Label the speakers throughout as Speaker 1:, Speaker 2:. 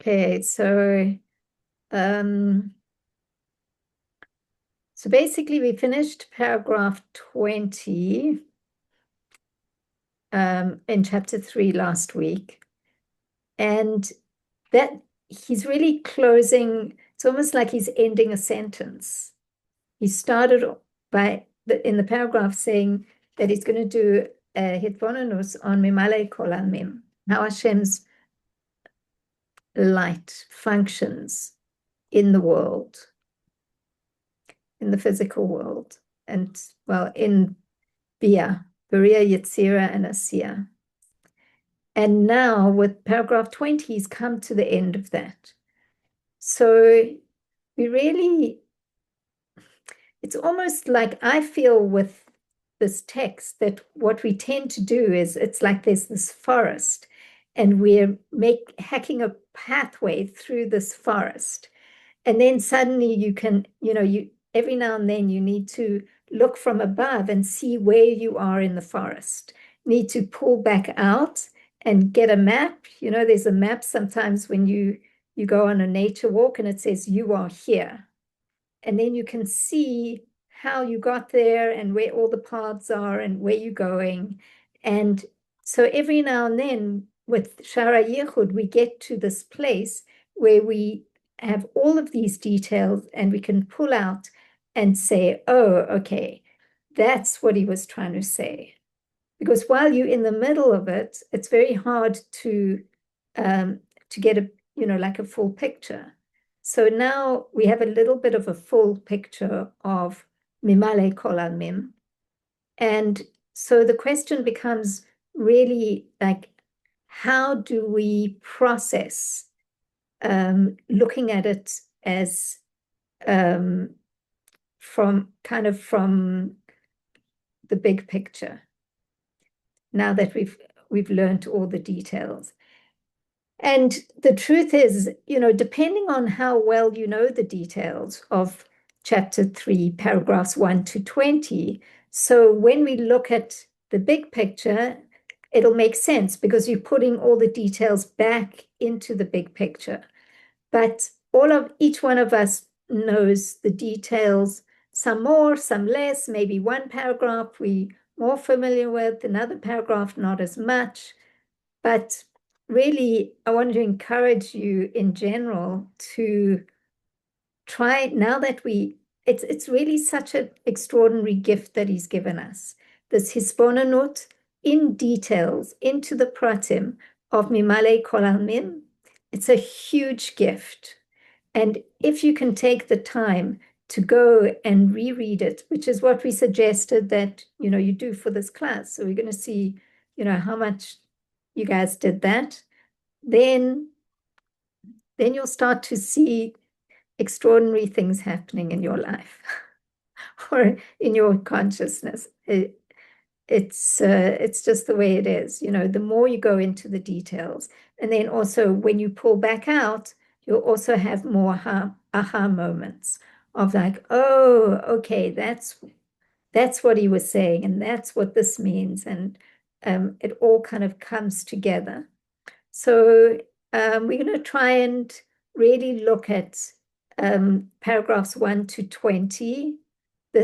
Speaker 1: Okay, um, so basically we finished paragraph 20 in chapter 3 last week. And that he's really closing, it's almost like he's ending a sentence. He started in the paragraph saying that he's going to do a hitbonenus on Mimale Kol Almim, how Hashem's light functions in the world, in the physical world, and well, in Bia, Beria, Yetzira, and Asiya. And now with paragraph 20, he's come to the end of that. So we really, it's almost like I feel with this text that what we tend to do is it's like there's this forest and we're hacking a pathway through this forest. And then suddenly you can, you every now and then you need to look from above and see where you are in the forest. Need to pull back out and get a map. There's a map sometimes when you go on a nature walk and it says you are here. And then you can see how you got there and where all the paths are and where you're going. And so every now and then with Shara Yichud, we get to this place where we have all of these details and we can pull out and say, oh, okay, that's what he was trying to say. Because while you're in the middle of it, it's very hard to get like a full picture. So now we have a little bit of a full picture of Mimale Kol Almim. And so the question becomes really like, how do we process looking at it as from the big picture, now that we've learned all the details. And the truth is, depending on how well you know the details of chapter 3, paragraphs 1 to 20, so when we look at the big picture, it'll make sense because you're putting all the details back into the big picture. But each one of us knows the details, some more, some less, maybe one paragraph we more familiar with, another paragraph not as much. But really, I want to encourage you in general to try now that it's really such an extraordinary gift that he's given us. This hisbonenut in details into the pratim of Mimale Kol Almim. It's a huge gift. And if you can take the time to go and reread it, which is what we suggested that, you do for this class. So we're going to see, how much you guys did that, then you'll start to see extraordinary things happening in your life or in your consciousness. It's just the way it is. The more you go into the details, and then also when you pull back out, you'll also have more aha moments of like, oh, okay, that's what he was saying, and that's what this means, and it all kind of comes together. So we're going to try and really look at paragraphs 1 to 20,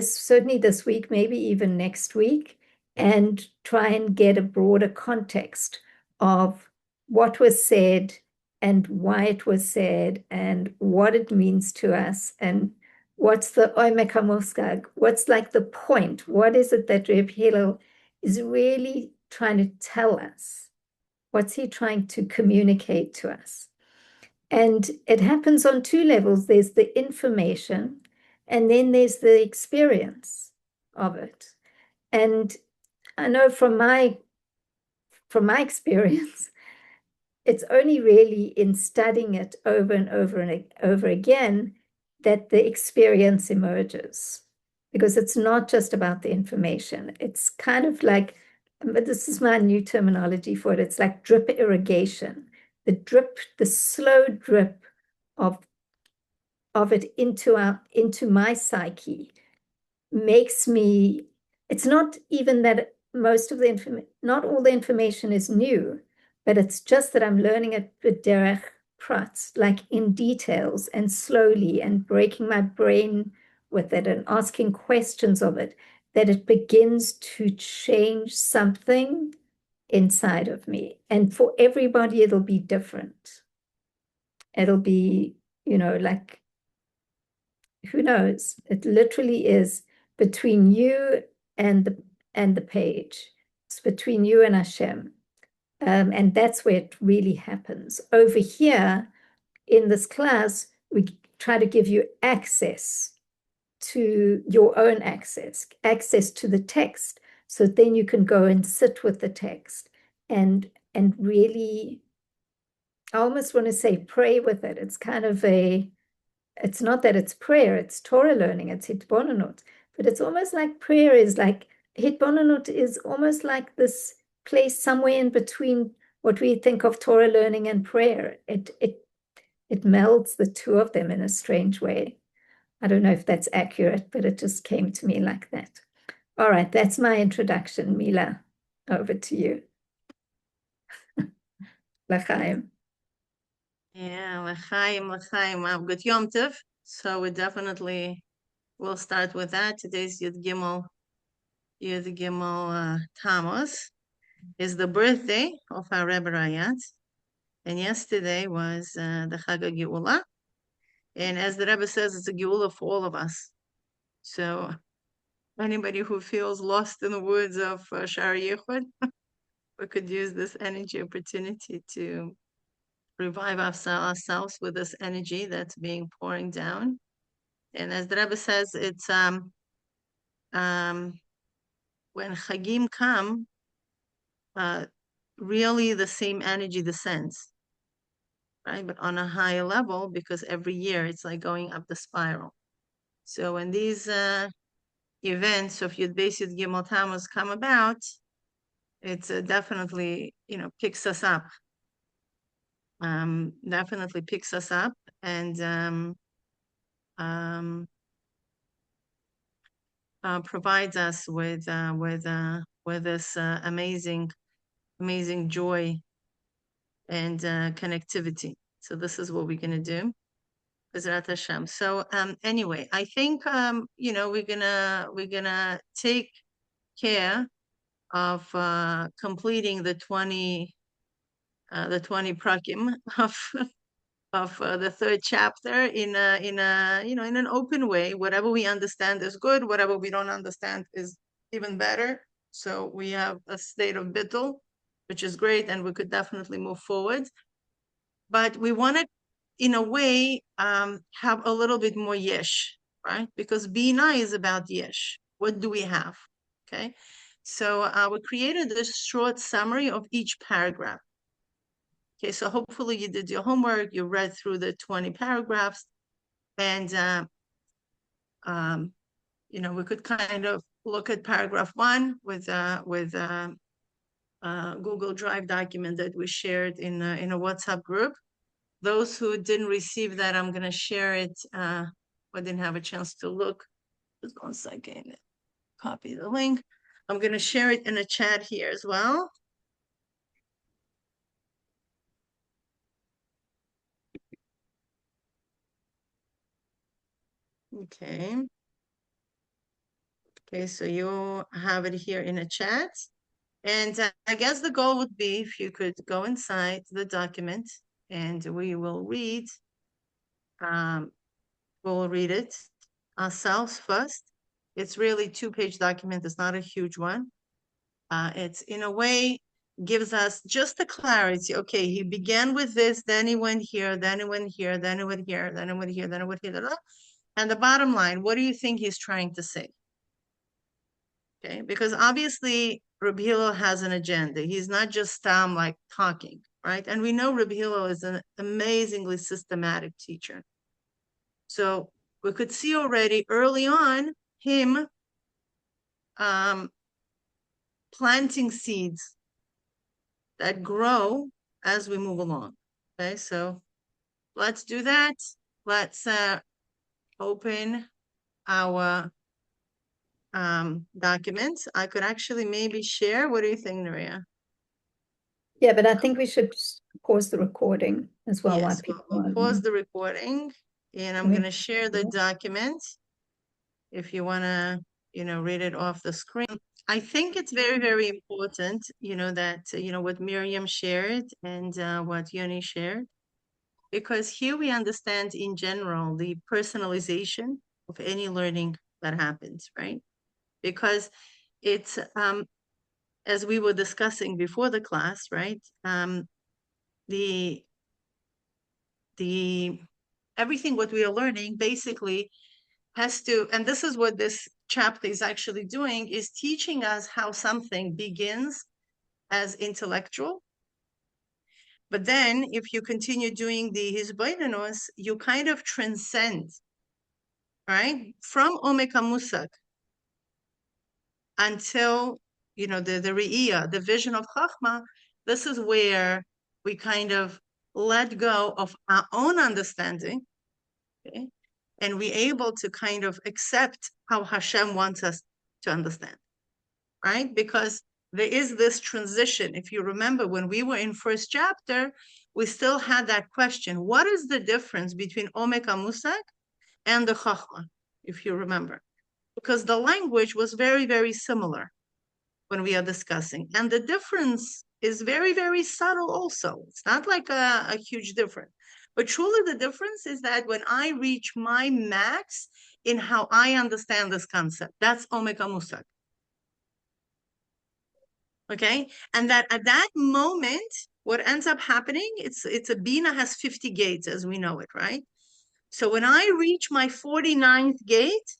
Speaker 1: certainly this week, maybe even next week, and try and get a broader context of what was said and why it was said and what it means to us and what's the oimek hamuskag, what's like the point, what is it that Reb Hillel is really trying to tell us? What's he trying to communicate to us? And it happens on two levels. There's the information, and then there's the experience of it. And I know from my experience, it's only really in studying it over and over and over again that the experience emerges. Because it's not just about the information. It's kind of like, but this is my new terminology for it. It's like drip irrigation. The slow drip of it into my psyche makes me, it's not even that not all the information is new, but it's just that I'm learning it with derech prat, like in details and slowly and breaking my brain with it and asking questions of it, that it begins to change something inside of me. And for everybody, it'll be different. It'll be, like, who knows? It literally is between you and the page. It's between you and Hashem. And that's where it really happens. Over here in this class, we try to give you access to your own access to the text. So then you can go and sit with the text and really, I almost want to say pray with it. It's kind of it's not that it's prayer, it's Torah learning, it's hitbonenut, but it's almost like prayer is like, hitbonenut is almost like this place somewhere in between what we think of Torah learning and prayer. It melds the two of them in a strange way. I don't know if that's accurate, but it just came to me like that. All right, that's my introduction. Mila, over to you. L'chaim.
Speaker 2: Yeah, l'chaim. Good Yom Tov. So we definitely will start with that. Today's Yud Gimel Tammuz is the birthday of our Rebbe Rayat. And yesterday was the Chag Geula. And as the Rebbe says, it's a Geula for all of us. So anybody who feels lost in the woods of Shar Yichud, we could use this energy opportunity to revive ourselves with this energy that's being pouring down. And as the Rebbe says, it's when Chagim come, really the same energy descends, right? But on a higher level, because every year it's like going up the spiral. So when these events of Yud Beis Yud Gimel Tammuz come about, it's definitely, picks us up. Definitely picks us up and provides us with this amazing joy and connectivity. So this is what we're gonna do, B'ezrat Hashem. So anyway, I think we're gonna take care of completing the 20 prakim of the third chapter in an open way. Whatever we understand is good. Whatever we don't understand is even better. So we have a state of bittul, which is great, and we could definitely move forward. But we want to, in a way, have a little bit more yesh, right? Because Bina is about yesh. What do we have? Okay. So we created this short summary of each paragraph. Okay, so hopefully you did your homework, you read through the 20 paragraphs, and we could kind of look at paragraph 1 with Google Drive document that we shared in a WhatsApp group. Those who didn't receive that, I'm gonna share it. I didn't have a chance to look. Just 1 second. Copy the link. I'm gonna share it in a chat here as well. Okay. Okay, so you have it here in a chat. And I guess the goal would be if you could go inside the document and we will read it ourselves first. It's really 2-page document. It's not a huge one. It's in a way gives us just the clarity. Okay, he began with this, then he went here, then he went here, then he went here, then he went here, then he went here. And the bottom line, what do you think he's trying to say? Okay, because obviously Rabbi Hillel has an agenda. He's not just like talking, right? And we know Rabbi Hillel is an amazingly systematic teacher. So we could see already early on him planting seeds that grow as we move along. Okay, so let's do that. Let's open our documents. I could actually maybe share. What do you think, Nuria?
Speaker 1: Yeah, but I think we should just pause the recording as well while
Speaker 2: Yes,
Speaker 1: people
Speaker 2: we'll
Speaker 1: are
Speaker 2: pause the recording and I'm
Speaker 1: can
Speaker 2: going
Speaker 1: we
Speaker 2: to share the document if you want to, read it off the screen. I think it's very, very important, that, what Miriam shared and what Yoni shared, because here we understand in general the personalization of any learning that happens, right? Because it's, as we were discussing before the class, right? The the everything what we are learning basically has to, and this is what this chapter is actually doing, is teaching us how something begins as intellectual, but then if you continue doing the hisbaininus, you kind of transcend, right, from omeka musak until the re'iyah, the vision of chachma. This is where we kind of let go of our own understanding, okay, and we're able to kind of accept how Hashem wants us to understand, right? Because there is this transition. If you remember, when we were in first chapter, we still had that question: what is the difference between Omek HaMusak and the Chachma? If you remember, because the language was very, very similar when we are discussing, and the difference is very, very subtle. Also, it's not like a huge difference. But truly, the difference is that when I reach my max in how I understand this concept, that's Omek HaMusak. Okay, and that at that moment, what ends up happening, it's a Bina has 50 gates as we know it, right? So when I reach my 49th gate,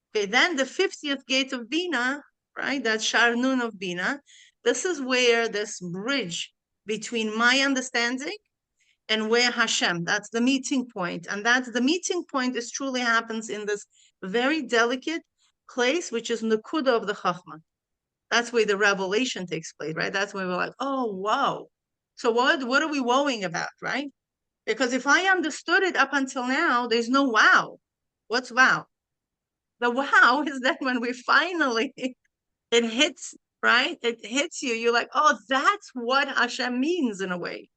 Speaker 2: okay, then the 50th gate of Bina, right? That's Sharnun of Bina. This is where this bridge between my understanding and where Hashem, that's the meeting point. And that's the meeting point is truly happens in this very delicate place, which is Nakuda of the Chachma. That's where the revelation takes place, right? That's when we're like, oh, wow. So what are we woeing about, right? Because if I understood it up until now, there's no wow. What's wow? The wow is that when we finally, it hits, right? It hits you. You're like, oh, that's what Hashem means in a way.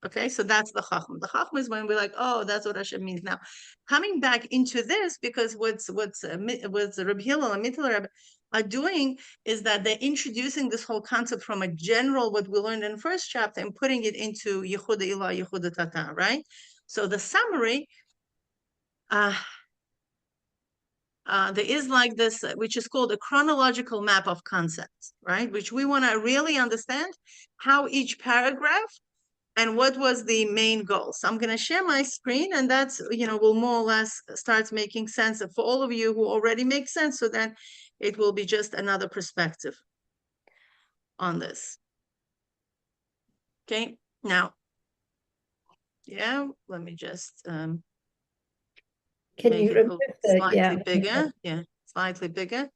Speaker 2: Okay, so that's the chachma. The chachma is when we're like, oh, that's what Hashem means. Now, coming back into this, because what's Rabbi Hillel and Mittler are doing is that they're introducing this whole concept from a general, what we learned in the first chapter, and putting it into Yehuda Ilah, Yehuda Tata, right? So the summary, there is like this, which is called a chronological map of concepts, right? Which we want to really understand how each paragraph and what was the main goal. So I'm going to share my screen, and that's, will more or less start making sense for all of you who already make sense, so then it will be just another perspective on this. Okay, now, yeah, let me just
Speaker 1: can
Speaker 2: make
Speaker 1: you
Speaker 2: it
Speaker 1: remove
Speaker 2: slightly bigger. Yeah, slightly bigger.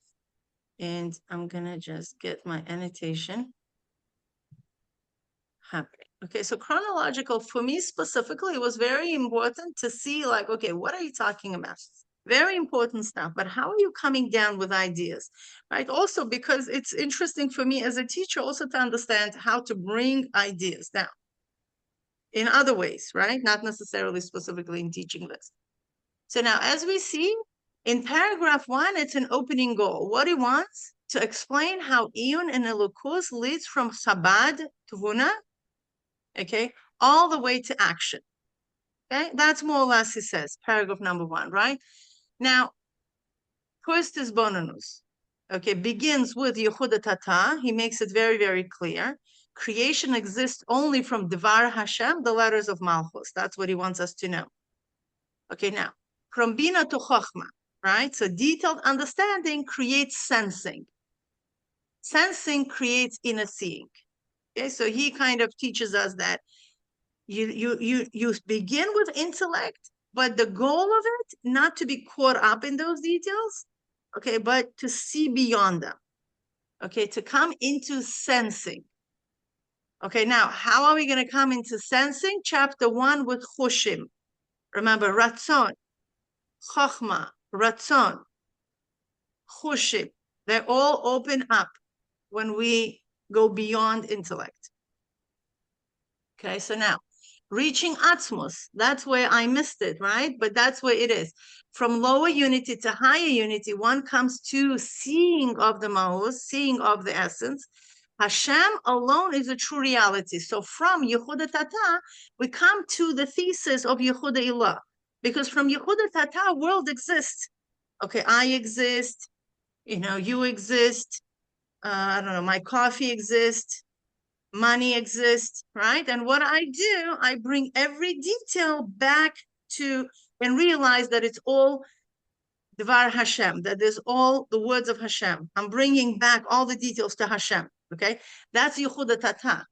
Speaker 2: And I'm going to just get my annotation happening. Okay, so chronological for me specifically, it was very important to see like, okay, what are you talking about? Very important stuff, but how are you coming down with ideas, right? Also, because it's interesting for me as a teacher also to understand how to bring ideas down in other ways, right? Not necessarily specifically in teaching this. So now, as we see in paragraph 1, it's an opening goal. What he wants to explain how Iyun and Elokus leads from Chabad, Tvuna, okay, all the way to action. Okay, that's more or less, he says, paragraph number 1, right? Now, first is Bonanus. Okay, begins with Yehuda Tata. He makes it very, very clear. Creation exists only from Devar Hashem, the letters of Malchus. That's what he wants us to know. Okay, now, from Bina to Chochma, right? So detailed understanding creates sensing. Sensing creates inner seeing. Okay, so he kind of teaches us that you begin with intellect, but the goal of it not to be caught up in those details, okay, but to see beyond them, okay, to come into sensing. Okay, now how are we going to come into sensing? Chapter 1 with Choshim. Remember, Ratzon, Chochma, Ratzon, Choshim. They all open up when we go beyond intellect. Okay, so now reaching Atmos, that's where I missed it, right? But that's where it is. From lower unity to higher unity, one comes to seeing of the Mahus, seeing of the essence. Hashem alone is a true reality. So from Yehuda Tata, we come to the thesis of Yehuda Ilah. Because from Yehuda Tata, world exists. Okay, I exist, you exist, I don't know, my coffee exists, money exists, right? And what I do, I bring every detail back to and realize that it's all Dvar Hashem, that is all the words of Hashem. I'm bringing back all the details to Hashem, okay? That's Yehuda Tata.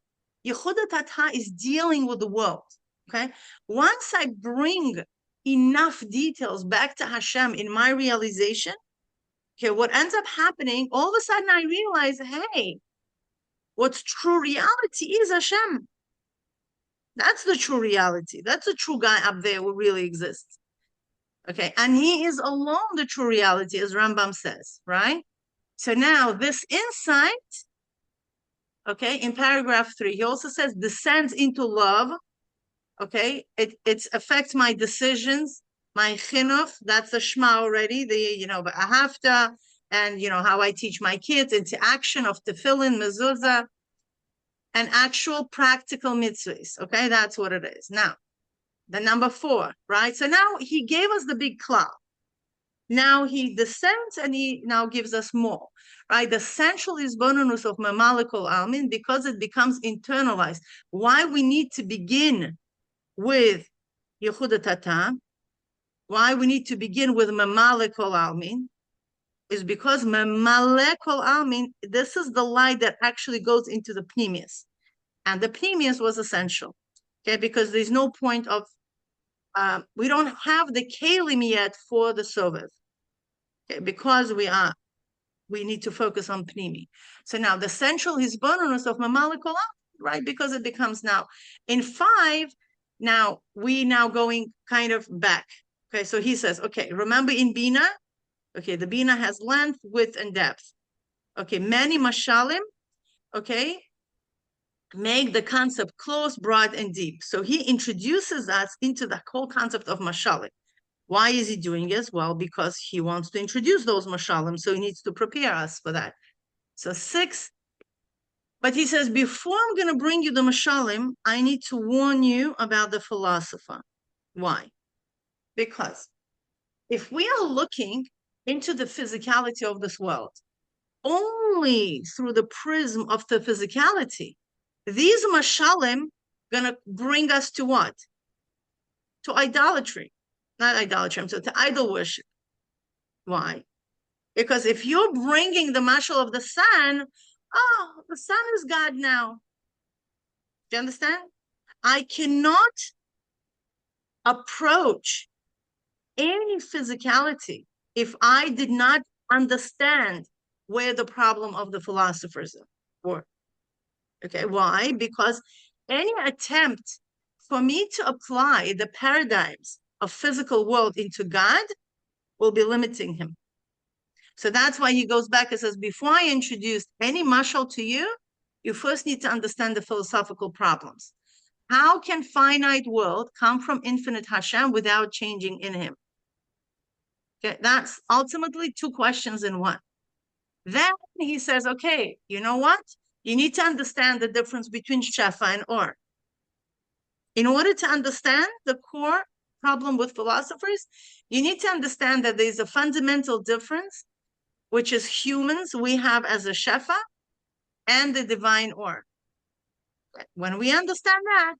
Speaker 2: Yehuda Tata is dealing with the world, okay? Once I bring enough details back to Hashem in my realization, okay, what ends up happening, all of a sudden I realize, hey, what's true reality is Hashem. That's the true reality. That's the true guy up there who really exists. Okay, and he is alone the true reality, as Rambam says, right? So now this insight, okay, in paragraph 3, he also says descends into love. Okay, it affects my decisions, my chinuch. That's the Shema already. The ahafta, and how I teach my kids into action of tefillin, mezuzah, and actual practical mitzvahs. Okay, that's what it is. Now, the number 4, right? So now he gave us the big cloud. Now he descends and he now gives us more, right? The central is bonus of Mamalikol Almin because it becomes internalized. Why we need to begin with Yehuda Tata, why we need to begin with Mamalikol Almin is because Mamalekol Almin, this is the light that actually goes into the Pneumius. And the Pneumius was essential, okay? Because there's no point of, we don't have the Kalim yet for the Sovev. Okay, because we need to focus on Pnimi. So now the central hisbonenus of Mamalikol, right? Because it becomes now in 5. Now we going kind of back. Okay, so he says, okay, remember in Bina, okay, the Bina has length, width, and depth. Okay, many mashalim, okay, make the concept close, broad, and deep. So he introduces us into the whole concept of mashalim. Why is he doing it? Well, because he wants to introduce those mashalim, so he needs to prepare us for that. So 6, but he says, before I'm going to bring you the mashalim, I need to warn you about the philosopher. Why? Because if we are looking into the physicality of this world only through the prism of the physicality, these mashalim going to bring us to what? To idolatry. Not idolatry, so to idol worship. Why? Because if you're bringing the mashal of the sun, oh, the sun is God now. Do you understand? I cannot approach any physicality if I did not understand where the problem of the philosophers were. Okay, why? Because any attempt for me to apply the paradigms of physical world into God will be limiting him. So that's why he goes back and says, before I introduce any mashal to you, you first need to understand the philosophical problems. How can finite world come from infinite Hashem without changing in him? Okay, that's ultimately 2 questions in one. Then he says, okay, you know what? You need to understand the difference between Shefa and Or. In order to understand the core problem with philosophers, you need to understand that there's a fundamental difference, which is humans we have as a Shefa and the divine Or. When we understand that,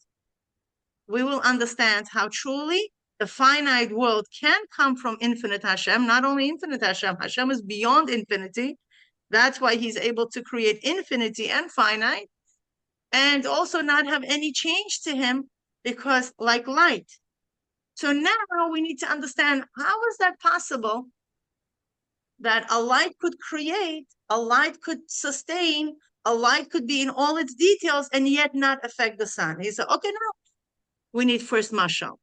Speaker 2: we will understand how truly the finite world can come from infinite Hashem, not only infinite Hashem, Hashem is beyond infinity. That's why he's able to create infinity and finite, and also not have any change to him, because like light. So now we need to understand, how is that possible that a light could create, a light could sustain, a light could be in all its details and yet not affect the sun? He said, okay, now we need first mashal,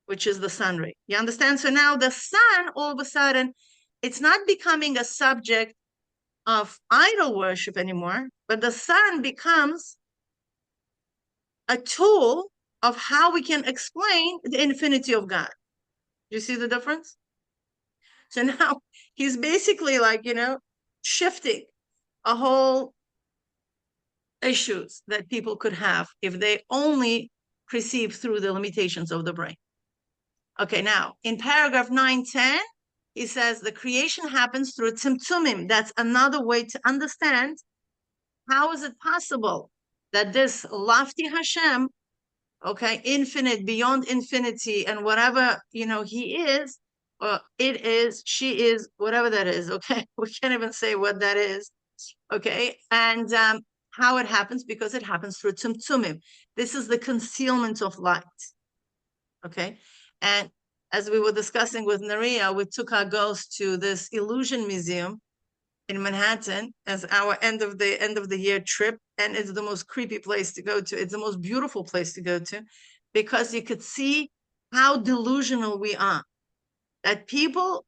Speaker 2: which is the sun ray. You understand? So now the sun, all of a sudden, it's not becoming a subject of idol worship anymore, but the sun becomes a tool of how we can explain the infinity of God. You see the difference? So now he's basically like, shifting a whole issues that people could have if they only perceive through the limitations of the brain. Okay, now in paragraph 910, he says the creation happens through tzimtzumim. That's another way to understand how is it possible that this lofty Hashem, okay, infinite, beyond infinity, and whatever, he is, or it is, she is, whatever that is, okay? We can't even say what that is, okay? And how it happens, because it happens through tzimtzumim. This is the concealment of light, okay? And as we were discussing with Naria, we took our girls to this illusion museum in Manhattan as our end of the year trip, and it's the most creepy place to go to. It's the most beautiful place to go to, because you could see how delusional we are. That people,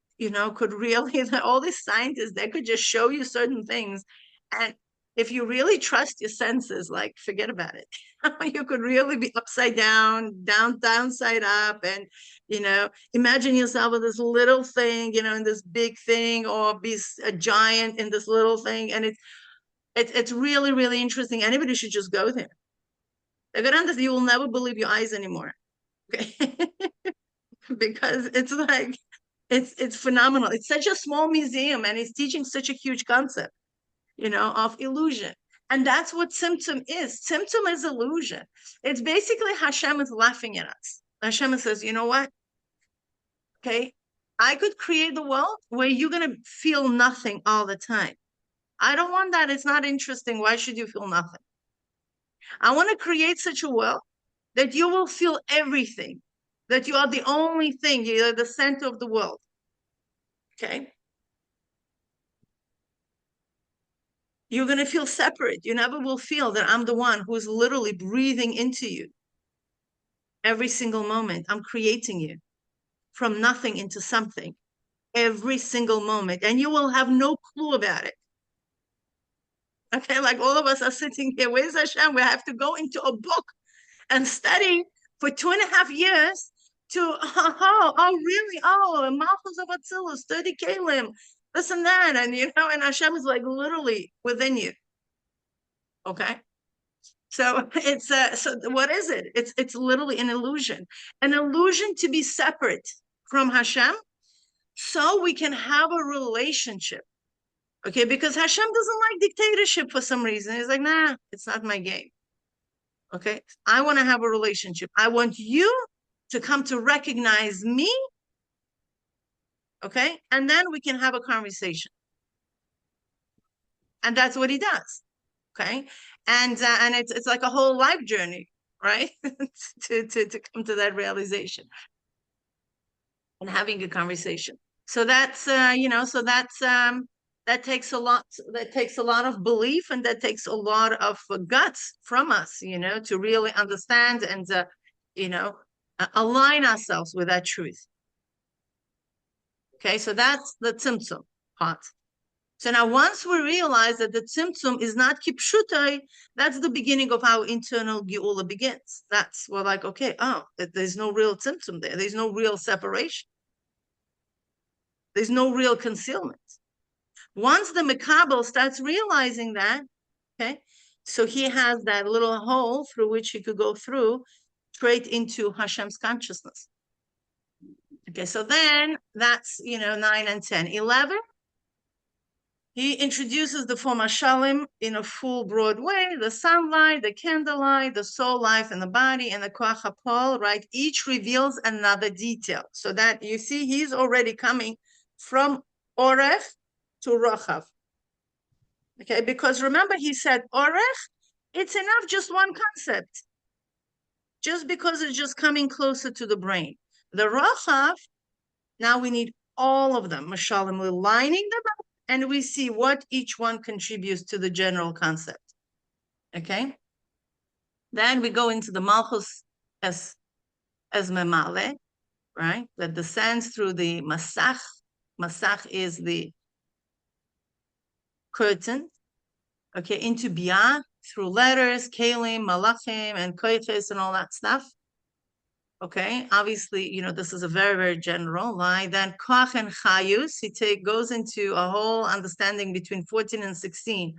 Speaker 2: could really, all these scientists, they could just show you certain things, and if you really trust your senses, like, forget about it. You could really be upside down, downside up, and imagine yourself with this little thing, in this big thing, or be a giant in this little thing, and it's really, really interesting. Anybody should just go there. They're gonna understand. You will never believe your eyes anymore, okay? Because it's like it's phenomenal. It's such a small museum, and it's teaching such a huge concept, of illusion. And that's what tzimtzum is. Tzimtzum is illusion. It's basically Hashem is laughing at us. Hashem says, you know what? Okay, I could create the world where you're going to feel nothing all the time. I don't want that. It's not interesting. Why should you feel nothing? I want to create such a world that you will feel everything, that you are the only thing, you're the center of the world. Okay? You're going to feel separate. You never will feel that I'm the one who's literally breathing into you. Every single moment, I'm creating you from nothing into something. Every single moment. And you will have no clue about it. Okay, like all of us are sitting here. Where's Hashem? We have to go into a book and study for 2.5 years to, really? Oh, Malchus of Atzilus, 30 Kalim, this and that. And, and Hashem is like literally within you. Okay. So it's so what is it? It's literally an illusion to be separate from Hashem, so we can have a relationship. Okay, because Hashem doesn't like dictatorship for some reason. He's like, nah, it's not my game. Okay, I want to have a relationship. I want you to come to recognize me. Okay, and then we can have a conversation. And that's what he does. Okay, and it's like a whole life journey, right? to come to that realization and having a conversation. So that's that takes a lot. That takes a lot of belief, and that takes a lot of guts from us, to really understand and align ourselves with that truth. Okay, so that's the tzimtzum part. So now once we realize that the tzimtzum is not kipshutai, that's the beginning of our internal geula begins. That's, we're like, okay, there's no real tzimtzum there. There's no real separation. There's no real concealment. Once the Mekabel starts realizing that, okay, so he has that little hole through which he could go through straight into Hashem's consciousness. Okay, so then that's, 9 and 10. 11, he introduces the form Hashalim in a full, broad way, the sunlight, the candlelight, the soul life in the body, and the Koach HaPol, right? Each reveals another detail. So that you see, he's already coming from Oref to Rochav. Okay, because remember he said, Oref, it's enough just one concept. Just because it's just coming closer to the brain. The Rochav, now we need all of them. Mashalim, we're lining them up, and we see what each one contributes to the general concept. Okay? Then we go into the Malchus as Memale, right? That descends through the Masach. Masach is the curtain, okay, into Biyah through letters, Kalim, Malachim, and Koiches, and all that stuff. Okay, obviously, this is a very, very general line. Then Koach and Chayus, goes into a whole understanding between 14 and 16.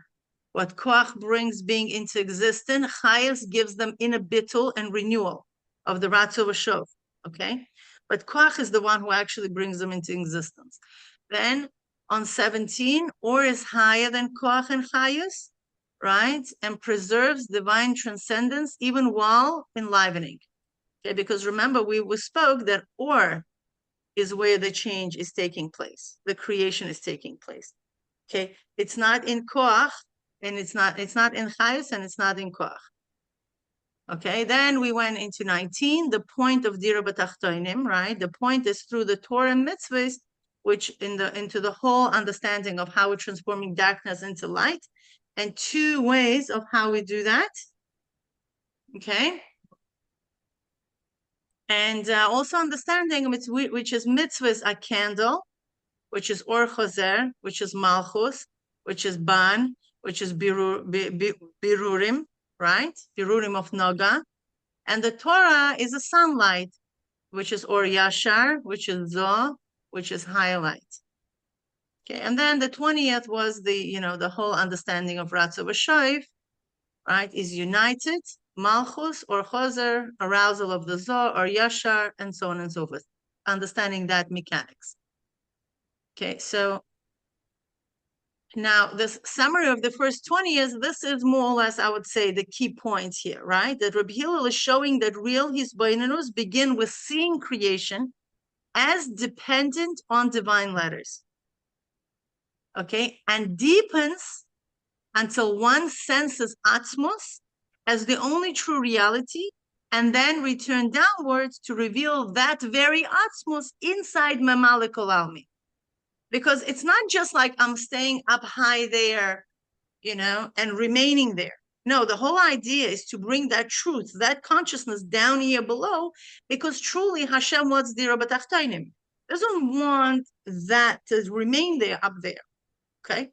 Speaker 2: What Koach brings being into existence, Chayus gives them inhibitul and renewal of the Ratzo V'Shov. Okay, but Koach is the one who actually brings them into existence. Then on 17, Or is higher than Koach and Chayus, right? And preserves divine transcendence even while enlivening. Okay, because remember, we spoke that Or is where the change is taking place, the creation is taking place. Okay, it's not in Koach, and it's not in Chayus, and it's not in Koach. Okay, then we went into 19, the point of Dira B'Tachtonim, right? The point is through the Torah and mitzvahs, which into the whole understanding of how we're transforming darkness into light, and 2 ways of how we do that. Okay. And also understanding which is mitzvahs, a candle, which is Or Choser, which is Malchus, which is Ban, which is Birurim, right? Birurim of Noga. And the Torah is a sunlight, which is Or Yashar, which is Zoh, which is highlight. Okay, and then the 20th was the whole understanding of Ratzo V'Shoiv, right, is united, Malchus or Choser, arousal of the Zoh or Yashar, and so on and so forth. Understanding that mechanics. Okay, so now this summary of the first 20 years, this is more or less, I would say, the key points here, right? That Rabbi Hillel is showing that real hisbonenus begin with seeing creation as dependent on divine letters. Okay, and deepens until one senses Atmos as the only true reality, and then return downwards to reveal that very Atmos inside Mamalik Almi. Because it's not just like I'm staying up high there, and remaining there. No, the whole idea is to bring that truth, that consciousness down here below, because truly Hashem wants Dira B'Tachtainim. Doesn't want that to remain there up there. Okay?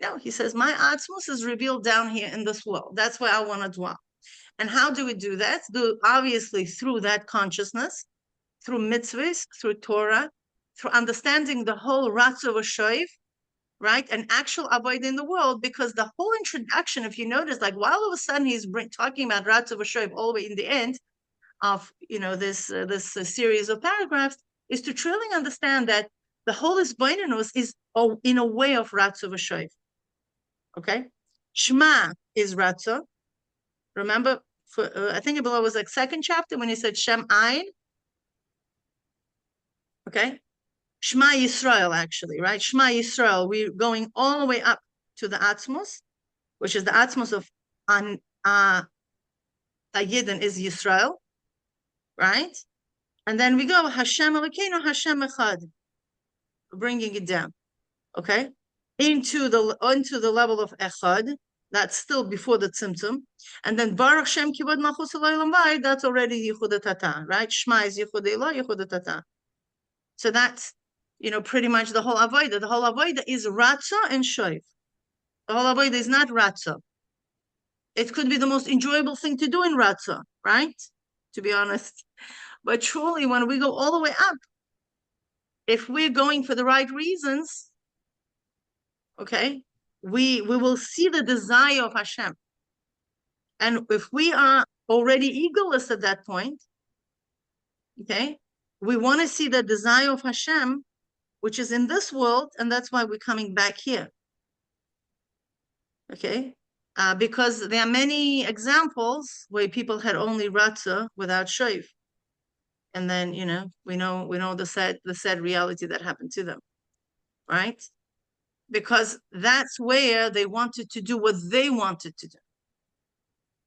Speaker 2: No, he says, my Atzmus is revealed down here in this world. That's where I want to dwell. And how do we do that? Obviously through that consciousness, through mitzvahs, through Torah, through understanding the whole Ratzo V'Shoiv, right? An actual avoid in the world, because the whole introduction, if you notice, like while all of a sudden he's talking about Ratzo V'Shoiv all the way in the end of, this series of paragraphs, is to truly understand that the whole Isbonenus is in a way of Ratzo V'Shoiv. Okay, Shema is Ratzo. Remember, I think it was like 2nd chapter when he said Shem Ayin. Okay, Shema Yisrael, actually, right? Shema Yisrael. We're going all the way up to the Atzmos, which is the Atzmos of Yidden is Yisrael, right? And then we go Hashem Elokeinu, Hashem Echad, bringing it down. Okay, into the level of Echad. That's still before the Tzimtzum. And then Baruch Shem Kibod Malchus Elolam Vayid, that's already Yichud Tata, right? Shema is Yichud Elah, Yichud Tata. So that's, pretty much the whole Avodah. The whole Avodah is Ratza and Shoiv. The whole Avodah is not Ratza. It could be the most enjoyable thing to do in Ratza, right? To be honest. But truly, when we go all the way up, if we're going for the right reasons, okay, we will see the desire of Hashem. And if we are already egoless at that point, okay, we want to see the desire of Hashem, which is in this world, and that's why we're coming back here. Okay, because there are many examples where people had only Ratzah without Shoiv. And then, we know the sad reality that happened to them, right? Because that's where they wanted to do what they wanted to do,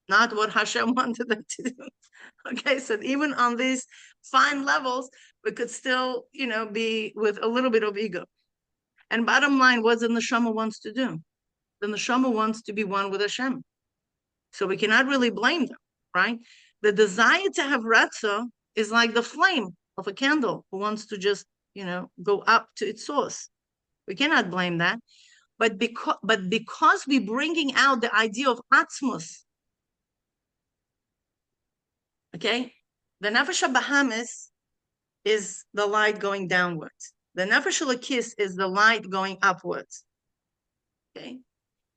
Speaker 2: not what Hashem wanted them to do. Okay, so even on these fine levels, we could still, be with a little bit of ego. And bottom line, what the neshama wants to do? The neshama wants to be one with Hashem. So we cannot really blame them, right? The desire to have ratzah is like the flame of a candle who wants to just, go up to its source. We cannot blame that. because we're bringing out the idea of Atmos, okay, the Nefesh Bahamis is the light going downwards. The Nefesh Elokis is the light going upwards. Okay,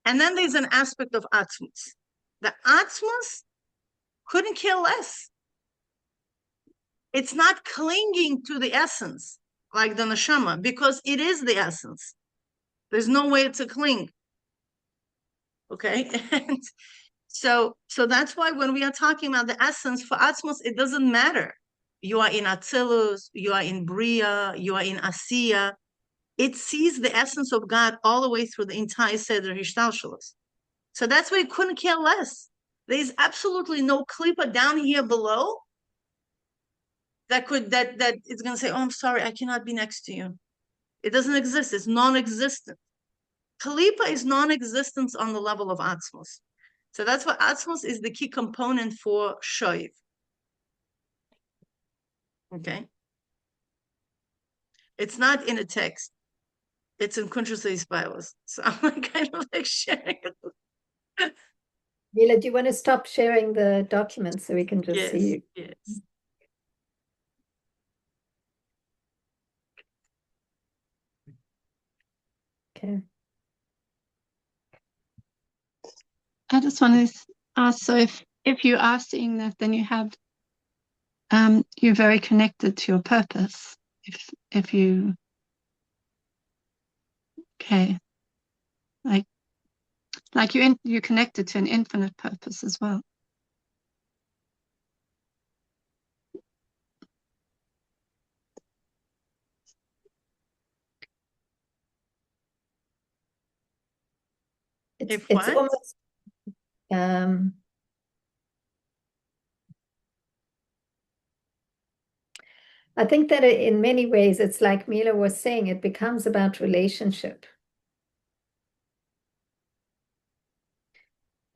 Speaker 2: and then there's an aspect of Atmos. The Atmos couldn't care less. It's not clinging to the essence like the neshama, because it is the essence. There's no way to cling. Okay, and so that's why when we are talking about the essence for Atmos, it doesn't matter. You are in Atzilus, you are in Bria, you are in Asiya. It sees the essence of God all the way through the entire Seder Hishtalshalos. So that's why it couldn't care less. There's absolutely no klipa down here below that it's going to say, oh, I'm sorry, I cannot be next to you. It doesn't exist. It's non-existent. Kalipa is non-existence on the level of Atzmos. So that's why Atzmos is the key component for Shoiv. Okay? It's not in a text. It's in Kuntras's Bibles. So I'm like, kind of like sharing it.
Speaker 1: Mila, do you want to stop sharing the documents so we can just see you?
Speaker 2: Yes.
Speaker 1: Okay.
Speaker 3: I just want to ask, so if you are seeing that, then you have you're very connected to your purpose. If you okay, like you're connected to an infinite purpose as well.
Speaker 1: It's almost I think that in many ways, it's like Mila was saying, it becomes about relationship.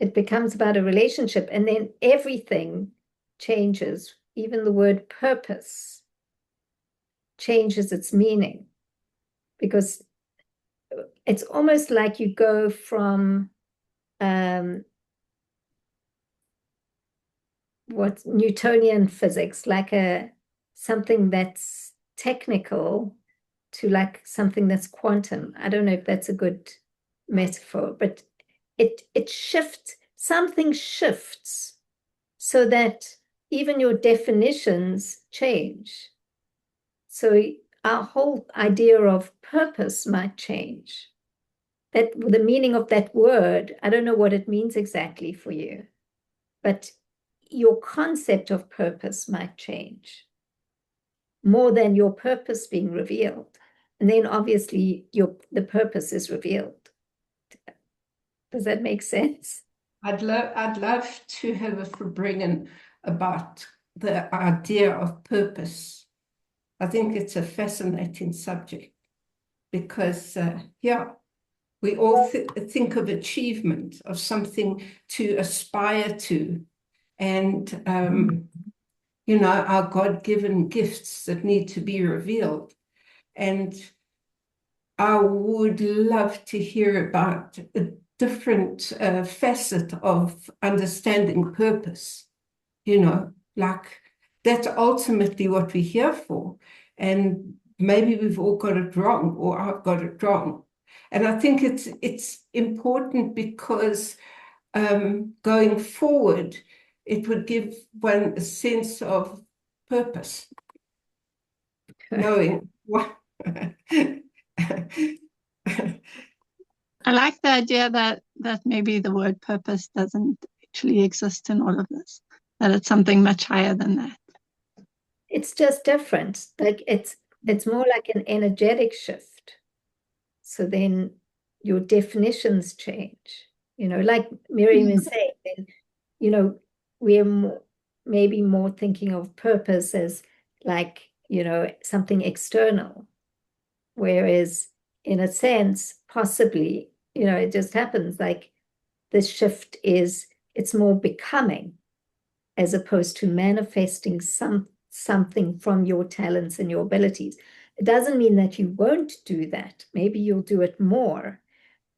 Speaker 1: It becomes about a relationship, and then everything changes. Even the word purpose changes its meaning, because it's almost like you go from what Newtonian physics, like something that's technical, to like something that's quantum. I don't know if that's a good metaphor, but it shifts, something shifts so that even your definitions change. So our whole idea of purpose might change. That the meaning of that word, I don't know what it means exactly for you, but your concept of purpose might change more than your purpose being revealed. And then obviously the purpose is revealed. Does that make sense?
Speaker 4: I'd love to have a Farbrengen about the idea of purpose. I think it's a fascinating subject because, we all think of achievement, of something to aspire to, and, our God-given gifts that need to be revealed. And I would love to hear about a different facet of understanding purpose, like that's ultimately what we're here for. And maybe we've all got it wrong, or I've got it wrong. And I think it's important because going forward, it would give one a sense of purpose, knowing what.
Speaker 3: I like the idea that maybe the word purpose doesn't actually exist in all of this, that it's something much higher than that.
Speaker 1: It's just different. Like it's more like an energetic shift. So then your definitions change. Like Miriam is saying, then, we're maybe more thinking of purpose as like, something external. Whereas in a sense, possibly, it just happens like this shift it's more becoming as opposed to manifesting something from your talents and your abilities. It doesn't mean that you won't do that. Maybe you'll do it more,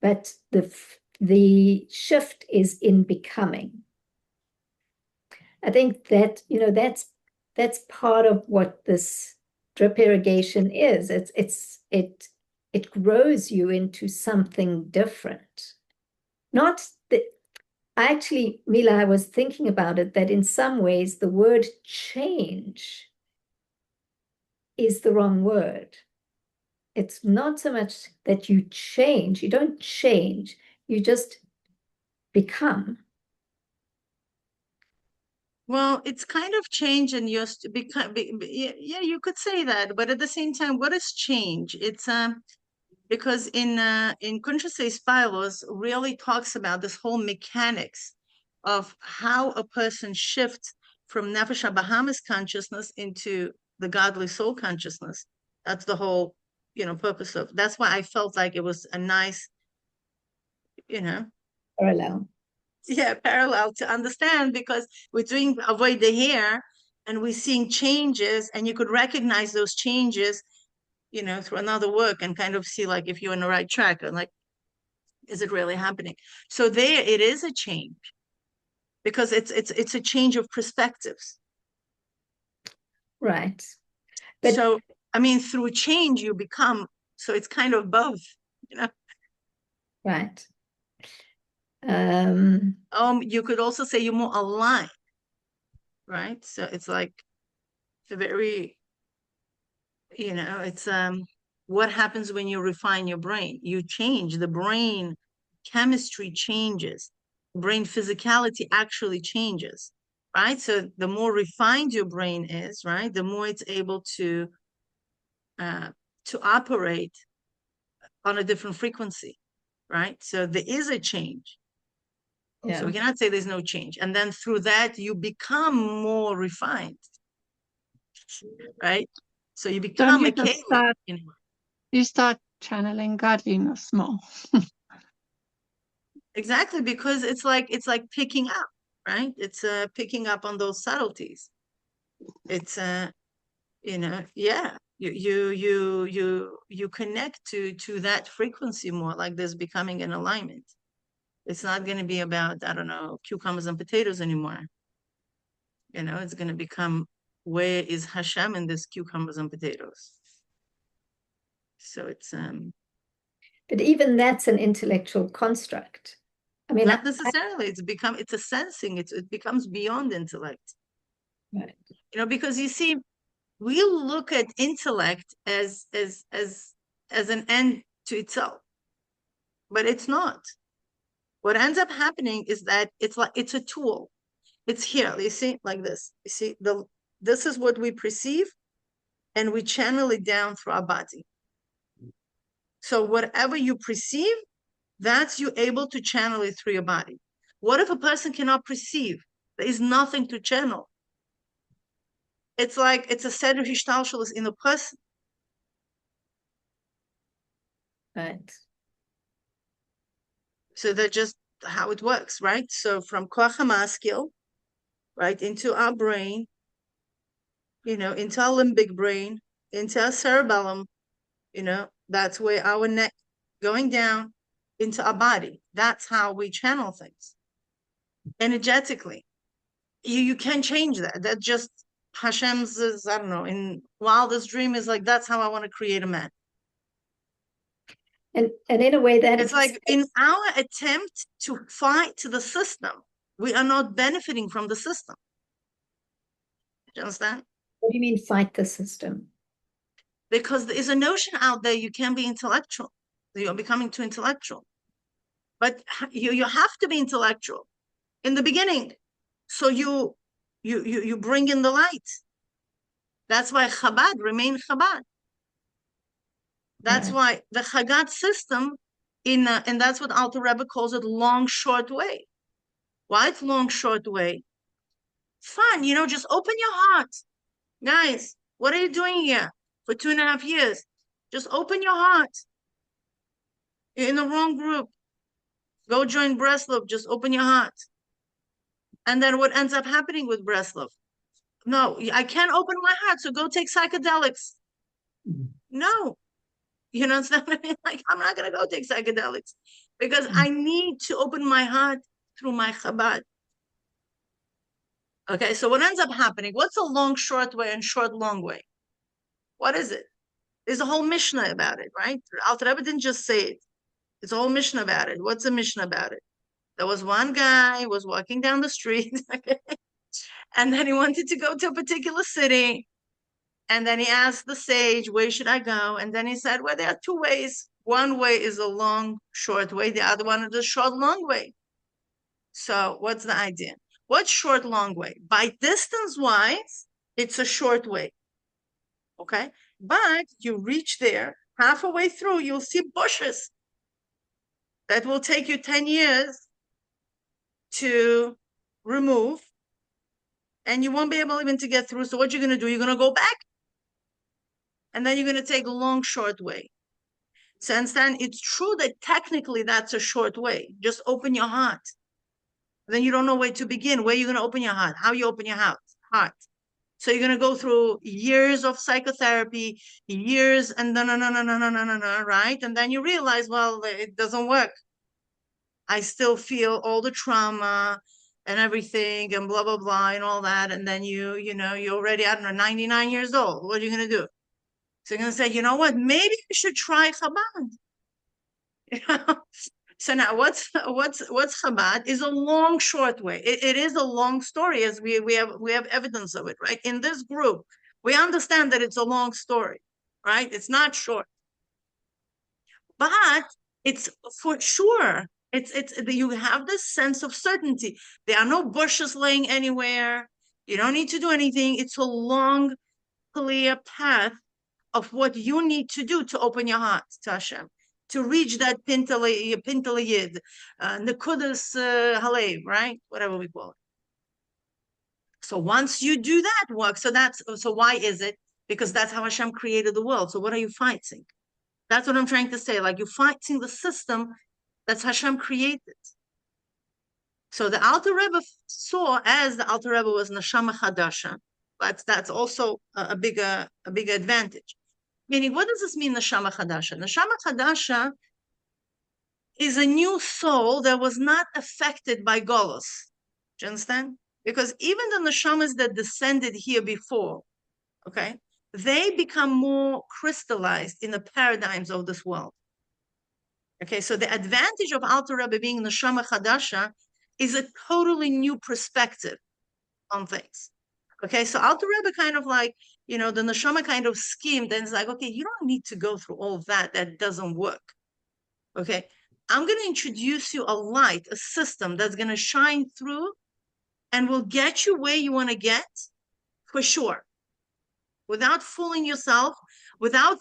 Speaker 1: but the shift is in becoming. I think that, that's part of what this drip irrigation is. It grows you into something different. Not that actually, Mila, I was thinking about it, that in some ways the word change is the wrong word. It's not so much that you change, you don't change, you just become.
Speaker 2: Well, it's kind of change, and you're yeah, you could say that, but at the same time, what is change? It's because in Conscious Spiros really talks about this whole mechanics of how a person shifts from Nefesh Bahamas consciousness into the godly soul consciousness. That's the whole, purpose of. That's why I felt like it was a nice,
Speaker 1: Parallel.
Speaker 2: yeah, parallel to understand, because we're doing avoid the hair and we're seeing changes, and you could recognize those changes, through another work, and kind of see like if you're on the right track, and like, is it really happening? So there it is a change, because it's a change of perspectives.
Speaker 1: Right. But
Speaker 2: so I mean, through change you become, so it's kind of both,
Speaker 1: right.
Speaker 2: You could also say you're more aligned, right? So it's like the very, it's what happens when you refine your brain? You change the brain chemistry, changes brain physicality, actually changes, right? So the more refined your brain is, right, the more it's able to operate on a different frequency, right? So there is a change.
Speaker 1: Yeah.
Speaker 2: So we cannot say there's no change. And then through that, you become more refined, right? So you become a Kayla.
Speaker 3: You start channeling godliness more.
Speaker 2: Exactly, because it's like picking up, right? It's picking up on those subtleties. It's yeah, you connect to that frequency more, like there's becoming an alignment. It's not going to be about, I don't know, cucumbers and potatoes anymore. It's going to become, where is Hashem in this cucumbers and potatoes? So it's
Speaker 1: but even that's an intellectual construct. I mean,
Speaker 2: not necessarily. It's a sensing. It becomes beyond intellect.
Speaker 1: Right.
Speaker 2: Because you see, we look at intellect as an end to itself, but it's not. What ends up happening is that it's a tool. It's here, you see, like this. You see, this is what we perceive, and we channel it down through our body. So whatever you perceive, that's you able to channel it through your body. What if a person cannot perceive? There is nothing to channel. It's like it's a set of hishtalshalos in a person.
Speaker 1: Right.
Speaker 2: So that's just how it works, right? So from koach hamaskil, right, into our brain, into our limbic brain, into our cerebellum, that's where our neck going down into our body. That's how we channel things energetically. You can't change that. That just Hashem's, I don't know, in wildest dream is like, that's how I want to create a man.
Speaker 1: And in a way that
Speaker 2: it's like in our attempt to fight to the system, we are not benefiting from the system. Do you understand?
Speaker 1: What do you mean fight the system?
Speaker 2: Because there is a notion out there you can be intellectual. You're becoming too intellectual. But you have to be intellectual in the beginning. So you bring in the light. That's why Chabad remain Chabad. That's why the Chagat system and that's what Alter Rebbe calls it, long, short way. Why it's long, short way? Fun, just open your heart. Guys, what are you doing here for 2.5 years? Just open your heart. You're in the wrong group. Go join Breslov. Just open your heart. And then what ends up happening with Breslov? No, I can't open my heart, so go take psychedelics. No. You know what I'm saying? Like, I'm not going to go take psychedelics. because I need to open my heart through my Chabad. Okay, so what ends up happening? What's a long, short way and short, long way? What is it? There's a whole Mishnah about it, right? Alter Rebbe didn't just say it. There's a whole Mishnah about it. What's a Mishnah about it? There was one guy who was walking down the street, and then he wanted to go to a particular city. And then he asked the sage, where should I go? And then he said, well, there are two ways. One way is a long, short way. The other one is a short, long way. So what's the idea? What's short, long way? By distance-wise, it's a short way. Okay? But you reach there, halfway through, you'll see bushes that will take you 10 years to remove, and you won't be able even to get through. So what you're going to do, you're going to go back, and then you're going to take a long, short way. So understand, it's true that technically that's a short way. Just open your heart. Then you don't know where to begin. Where you're going to open your heart? How you open your heart? So you're going to go through years of psychotherapy, years, and no, right? And then you realize, well, it doesn't work. I still feel all the trauma and everything and blah, blah, blah, and all that. And then you're already, I don't know, 99 years old. What are you going to do? So you're going to say, you know what? Maybe you should try Chabad. You know? So now what's Chabad is a long, short way. It is a long story, as we have evidence of it, right? In this group, we understand that it's a long story, right? It's not short. But it's for sure. It's you have this sense of certainty. There are no bushes laying anywhere. You don't need to do anything. It's a long, clear path of what you need to do to open your heart to Hashem, to reach that Pintele Yid, Nekudas Halev, right? Whatever we call it. So once you do that work, so why is it? Because that's how Hashem created the world. So what are you fighting? That's what I'm trying to say. Like, you're fighting the system that's Hashem created. So the Alter Rebbe saw, as the Alter Rebbe was Neshama Chadasha, that's also a bigger advantage. Meaning, what does this mean, Neshama Chadasha? Neshama Chadasha is a new soul that was not affected by Golos. Do you understand? Because even the Neshamas that descended here before, okay, they become more crystallized in the paradigms of this world. Okay, so the advantage of Alter Rebbe being Neshama Chadasha is a totally new perspective on things. Okay, so Alter Rebbe kind of like, the Neshama kind of schemed, and it's like, okay, you don't need to go through all of that. That doesn't work. Okay, I'm going to introduce you a light, a system that's going to shine through and will get you where you want to get for sure, without fooling yourself, without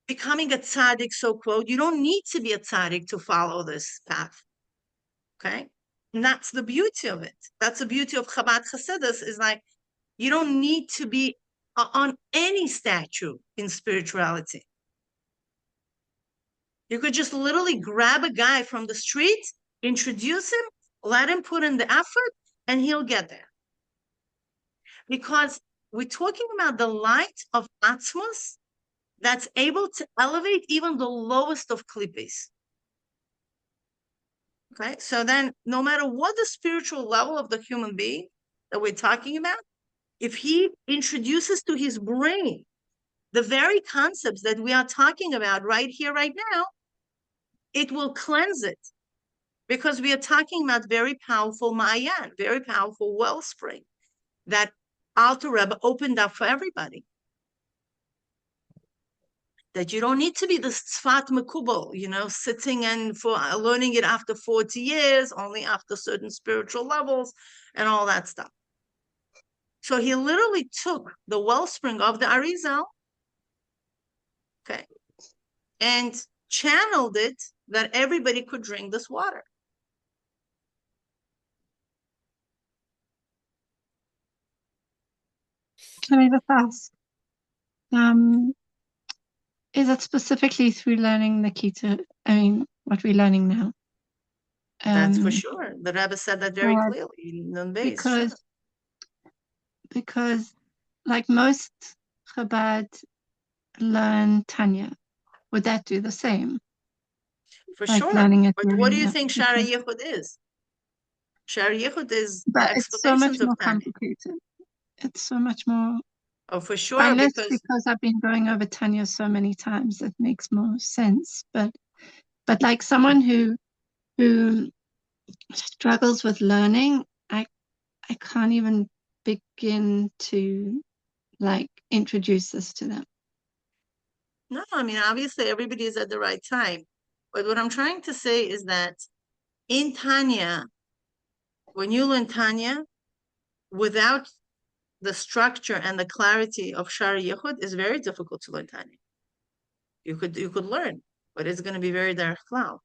Speaker 2: becoming a tzaddik, so quote. You don't need to be a tzaddik to follow this path. Okay, and that's the beauty of it. That's the beauty of Chabad Chassodus, is like, you don't need to be on any statue in spirituality. You could just literally grab a guy from the street, introduce him, let him put in the effort, and he'll get there. Because we're talking about the light of Atzmos that's able to elevate even the lowest of klippis. Okay, so then no matter what the spiritual level of the human being that we're talking about, if he introduces to his brain the very concepts that we are talking about right here, right now, it will cleanse it, because we are talking about very powerful Ma'ayan, very powerful wellspring that Alter Rebbe opened up for everybody. That you don't need to be the Tzfat Mekubal, sitting and for learning it after 40 years, only after certain spiritual levels and all that stuff. So he literally took the wellspring of the Arizal, okay, and channeled it that everybody could drink this water.
Speaker 3: Can I just ask, is it specifically through learning Nikita? I mean, what we're learning now?
Speaker 2: That's for sure. The Rebbe said that very clearly in the base.
Speaker 3: Because like most Chabad learn Tanya, would that do the same?
Speaker 2: For
Speaker 3: like
Speaker 2: sure.
Speaker 3: learning it.
Speaker 2: But what do you
Speaker 3: Yeah.
Speaker 2: think Shara Yichud is? Shara Yichud is the
Speaker 3: But it's so much
Speaker 2: explanations of
Speaker 3: more
Speaker 2: Tanya.
Speaker 3: complicated. It's so much more,
Speaker 2: Oh, for sure,
Speaker 3: unless
Speaker 2: because
Speaker 3: I've been going over Tanya so many times, it makes more sense. But like someone who struggles with learning, I can't even begin to like introduce this to them.
Speaker 2: no, I mean, obviously everybody is at the right time. But what I'm trying to say is that in Tanya, when you learn Tanya, without the structure and the clarity of Shara Yichud, is very difficult to learn Tanya. You could learn, but it's going to be very derech klal.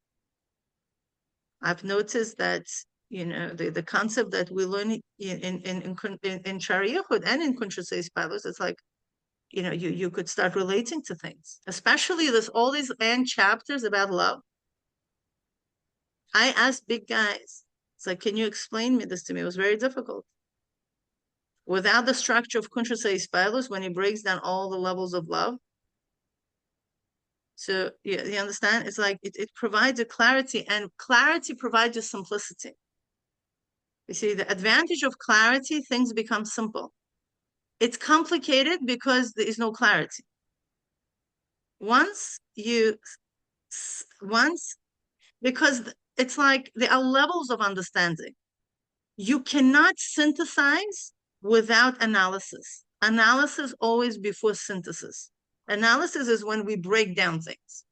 Speaker 2: I've noticed that, you know, the concept that we learn in Shara Yichud and in Kuntrasei Spalos, it's like, you know, you could start relating to things, especially all these end chapters about love. I asked big guys, it's like, can you explain this to me? It was very difficult. Without the structure of Kuntrasei Spalos, when he breaks down all the levels of love. So you understand? It's like it provides a clarity, and clarity provides a simplicity. You see, the advantage of clarity, things become simple. It's complicated because there is no clarity. Because it's like there are levels of understanding. You cannot synthesize without analysis. Analysis always before synthesis. Analysis is when we break down things.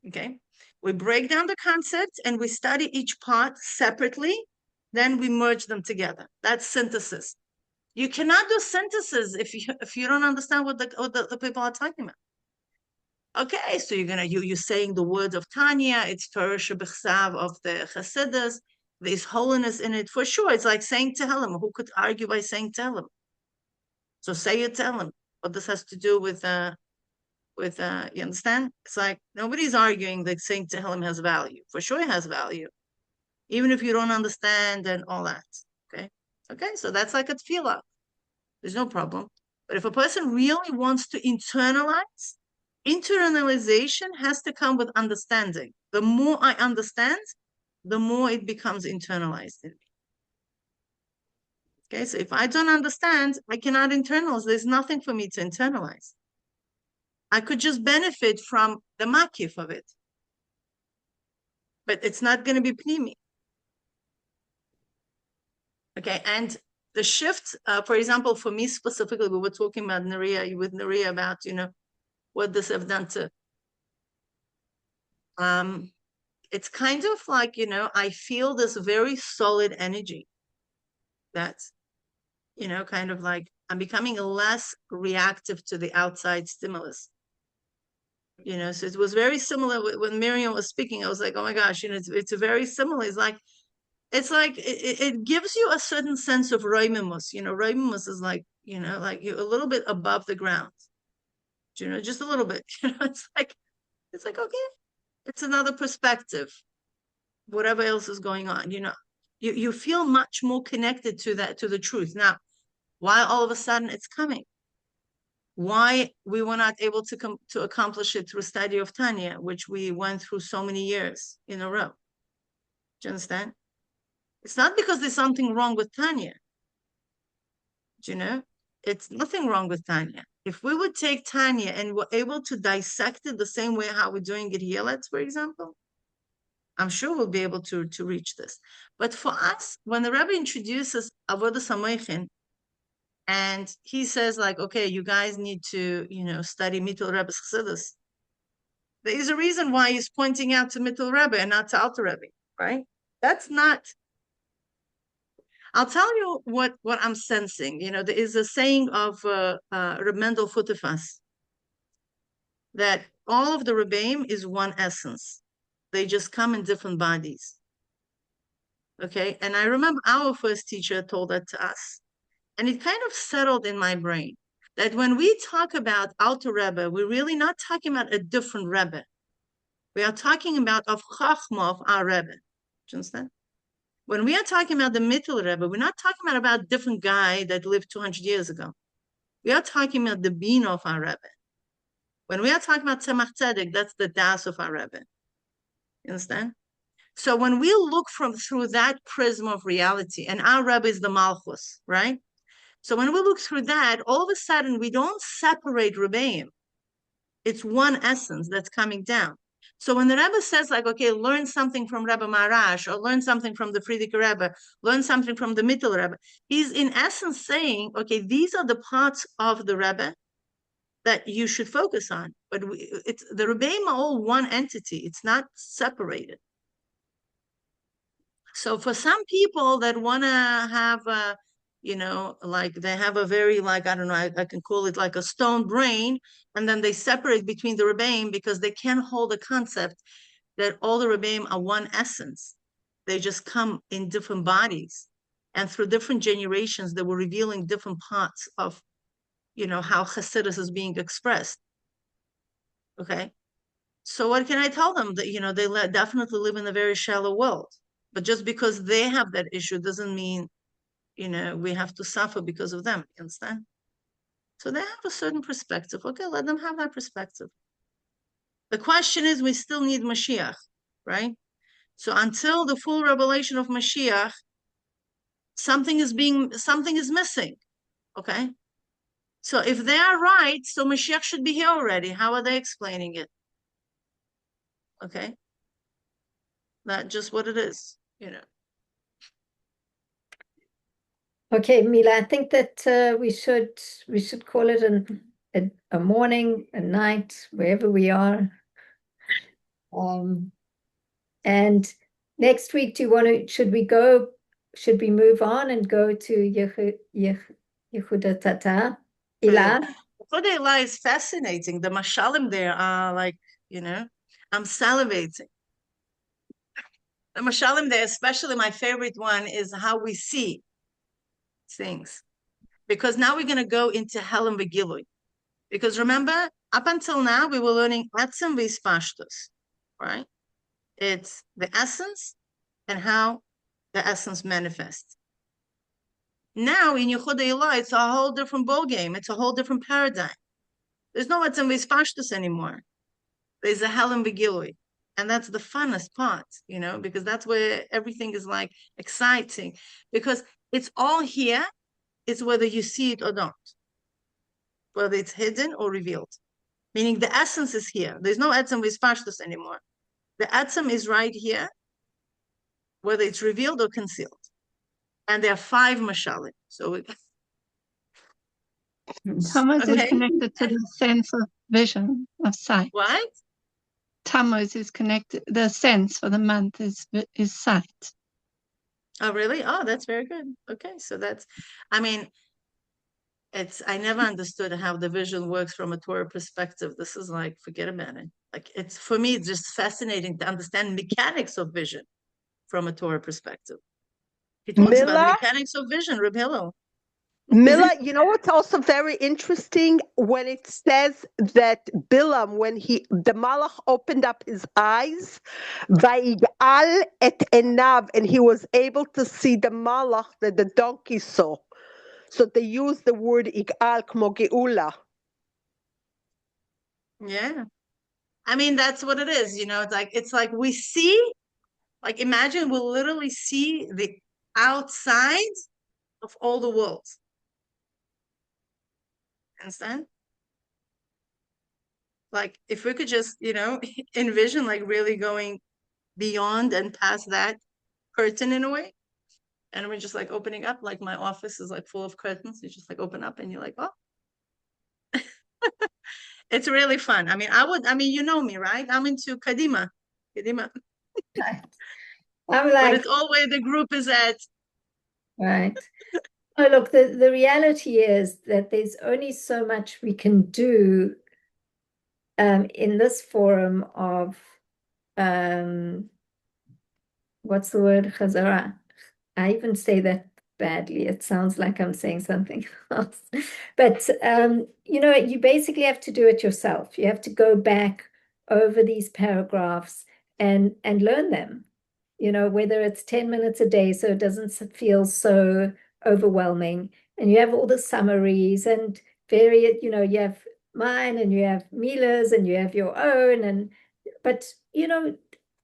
Speaker 2: Okay? We break down the concepts and we study each part separately, then we merge them together. That's synthesis. You cannot do synthesis if you don't understand what the people are talking about. Okay, so you're saying the words of Tanya, it's Torah Shebechsav of the Chassodus, there's holiness in it for sure. It's like saying Tehillim. Who could argue by saying Tehillim? So say it Tehillim. What this has to do with you understand? It's like nobody's arguing that saying Tehillim has value. For sure it has value. Even if you don't understand and all that. Okay, so that's like a tefillah. There's no problem. But if a person really wants to internalize, internalization has to come with understanding. The more I understand, the more it becomes internalized in me. Okay, so if I don't understand, I cannot internalize. There's nothing for me to internalize. I could just benefit from the makif of it. But it's not going to be pnimi. Okay, and the shift, for example, for me specifically, we were talking about with Naria about, you know, what this have done to, it's kind of like, you know, I feel this very solid energy that's, you know, kind of like I'm becoming less reactive to the outside stimulus. You know, so it was very similar when Miriam was speaking. I was like, oh my gosh, you know, it's a very similar. It's like it gives you a certain sense of roimimus. You know, roimimus is like, you know, like you're a little bit above the ground. You know, just a little bit. You know, it's like okay, it's another perspective. Whatever else is going on, you know, you feel much more connected to the truth. Now, why all of a sudden it's coming? Why we were not able to accomplish it through study of Tanya, which we went through so many years in a row. Do you understand? It's not because there's something wrong with Tanya. Do you know? It's nothing wrong with Tanya. If we would take Tanya and were able to dissect it the same way how we're doing it here, for example, I'm sure we'll be able to reach this. But for us, when the Rebbe introduces Avodas HaMoichin, and he says like, okay, you guys need to, you know, study Mittel Rebbe's Chassodus. There is a reason why he's pointing out to Mittel Rebbe and not to Alter Rebbe, right? That's not. I'll tell you what I'm sensing. You know, there is a saying of Reb Mendel Futefas that all of the Rebbeim is one essence. They just come in different bodies. Okay, and I remember our first teacher told that to us. And it kind of settled in my brain that when we talk about Alter Rebbe, we're really not talking about a different Rebbe. We are talking about of Chachma of our Rebbe. Do you understand? When we are talking about the Mittel Rebbe, we're not talking about a different guy that lived 200 years ago. We are talking about the Bina of our Rebbe. When we are talking about Tzemach Tzedek, that's the Das of our Rebbe. You understand? So when we look through that prism of reality, and our Rebbe is the Malchus, right? So when we look through that, all of a sudden we don't separate Rebbeim. It's one essence that's coming down. So when the Rebbe says, like, okay, learn something from Rebbe Maharash, or learn something from the Frierdiker Rebbe, learn something from the Mittel Rebbe, he's in essence saying, okay, these are the parts of the Rebbe that you should focus on. But it's the Rebbeim are all one entity. It's not separated. So for some people that want to have a, like they have a very, like, I don't know, I can call it like a stone brain, and then they separate between the Rebbeim because they can't hold the concept that all the Rebbeim are one essence. They just come in different bodies. And through different generations, they were revealing different parts of, how Chassodus is being expressed. Okay? So what can I tell them? That, they definitely live in a very shallow world. But just because they have that issue doesn't mean, we have to suffer because of them. You understand? So they have a certain perspective. Okay, let them have that perspective. The question is, we still need Mashiach, right? So until the full revelation of Mashiach, something is missing. Okay? So if they are right, so Mashiach should be here already. How are they explaining it? Okay? That's just what it is,
Speaker 1: Okay, Mila, I think that we should call it a morning, a night, wherever we are. And next week, should we move on and go to Yehuda Tata? Ilan?
Speaker 2: Yehuda Ilah is fascinating. The mashalim there are like, I'm salivating. The mashalim there, especially my favorite one, is how we see things. Because now we're going to go into Helam V'Gilui. Because remember, up until now, we were learning Atzim V'Ispashtus, right? It's the essence and how the essence manifests. Now in Yehuda Ilah, it's a whole different ballgame. It's a whole different paradigm. There's no Atzim V'Ispashtus anymore. There's a Helam V'Gilui. And that's the funnest part, because that's where everything is like exciting. Because it's all here. It's whether you see it or don't. Whether it's hidden or revealed. Meaning the essence is here. There's no Etzem V'Ispashtus anymore. The Etzem is right here, whether it's revealed or concealed. And there are 5 mashalim. So
Speaker 3: Tammuz is
Speaker 2: okay.
Speaker 3: connected to the sense of vision, of sight.
Speaker 2: What?
Speaker 3: Tammuz is connected, the sense for the month is sight.
Speaker 2: Oh, really? Oh, that's very good. Okay, so I never understood how the vision works from a Torah perspective. This is like, forget about it. Like, for me, it's just fascinating to understand mechanics of vision from a Torah perspective. He talks about the mechanics of vision, Reb Hillel.
Speaker 5: Mila, you know what's also very interesting? When it says that Bilam, when the Malach opened up his eyes, Vaigal et enav, and he was able to see the Malach that the donkey saw. So they use the word Igal kmo geula.
Speaker 2: Yeah. That's what it is, it's like we see, like, imagine we'll literally see the outside of all the worlds. Understand? Like, if we could just, envision, like, really going beyond and past that curtain in a way, and we're just like opening up, like my office is like full of curtains. You just like open up and you're like, oh. It's really fun. You know me, right? I'm into Kadima.
Speaker 1: I'm
Speaker 2: But
Speaker 1: like,
Speaker 2: it's all where the group is at.
Speaker 1: right. Oh, look, the reality is that there's only so much we can do in this forum of what's the word? Chazara. I even say that badly. It sounds like I'm saying something else. But you basically have to do it yourself. You have to go back over these paragraphs and learn them. Whether it's 10 minutes a day, so it doesn't feel so overwhelming. And you have all the summaries and various, you have mine and you have Mila's and you have your own. But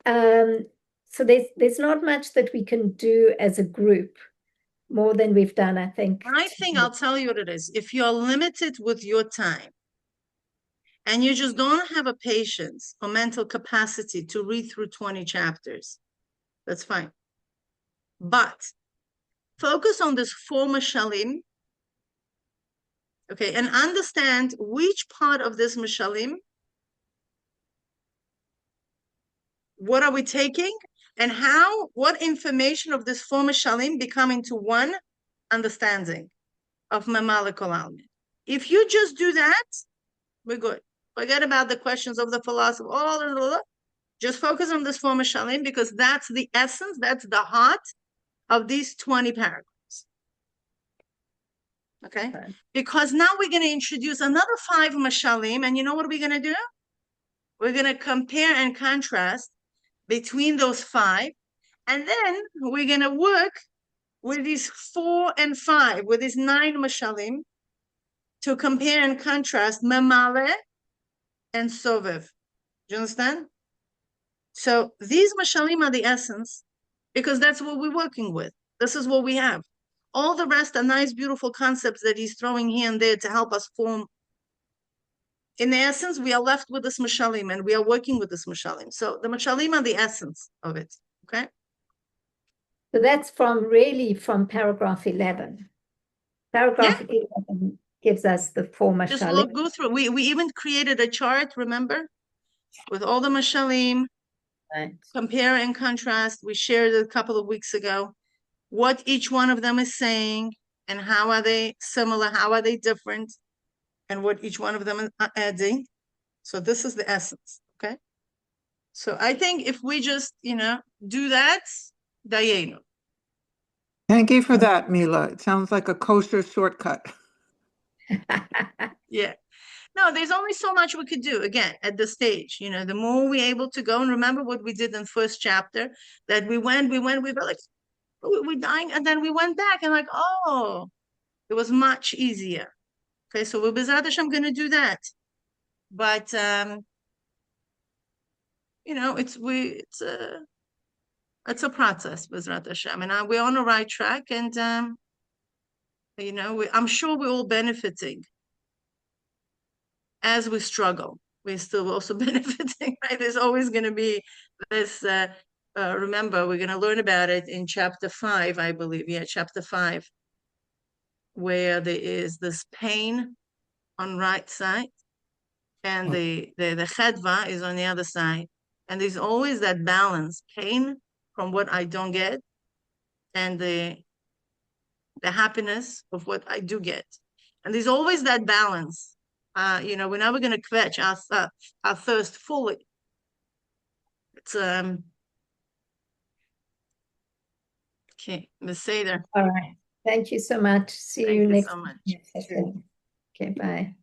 Speaker 1: So there's not much that we can do as a group more than we've done, I think.
Speaker 2: I think I'll tell you what it is. If you're limited with your time and you just don't have a patience or mental capacity to read through 20 chapters, that's fine. But focus on this four mashalim, okay, and understand which part of this mashalim, what are we taking, and how, what information of this four mashalim become into one understanding of Mamalik Almin. If you just do that, we're good. Forget about the questions of the philosophy, all blah, blah, blah. Just focus on this four mashalim because that's the essence, that's the heart of these 20 paragraphs. Okay? Because now we're going to introduce another 5 mashalim, and you know what we're going to do? We're going to compare and contrast between those 5, and then we're going to work with these 4 and 5, with these 9 mashalim, to compare and contrast Memale and Sovev. Do you understand? So these mashalim are the essence, because that's what we're working with. This is what we have. All the rest are nice, beautiful concepts that he's throwing here and there to help us form. In the essence, we are left with this mashalim, and we are working with this mashalim. So the mashalim are the essence of it, okay?
Speaker 1: So that's from paragraph 11. Paragraph 11 gives us the four mashalim.
Speaker 2: Just go through. We even created a chart, remember? With all the mashalim,
Speaker 1: Right.
Speaker 2: compare and contrast. We shared it a couple of weeks ago. What each one of them is saying, and how are they similar, how are they different, and what each one of them is adding. So this is the essence, okay? So I think if we just, do that, dayenu.
Speaker 6: Thank you for that, Mila. It sounds like a kosher shortcut.
Speaker 2: Yeah. No, there's only so much we could do, again, at this stage. The more we're able to go, and remember what we did in the first chapter, that we were like, we're dying, and then we went back and like, oh, it was much easier. Okay, so with B'ezrat Hashem, I'm going to do that. But, it's a process, B'ezrat Hashem, and we're on the right track, and, I'm sure we're all benefiting as we struggle. We're still also benefiting, right? There's always going to be this, remember, we're going to learn about it in chapter 5, I believe. Yeah, chapter 5, where there is this pain on right side, and the chedva is on the other side. And there's always that balance, pain from what I don't get, and the happiness of what I do get. And there's always that balance. We're never going to quench our thirst fully. It's okay, Ms. Seder.
Speaker 1: All right. Thank you so much. See
Speaker 2: Thank
Speaker 1: you
Speaker 2: you
Speaker 1: next
Speaker 2: so much.
Speaker 1: session. Okay, bye.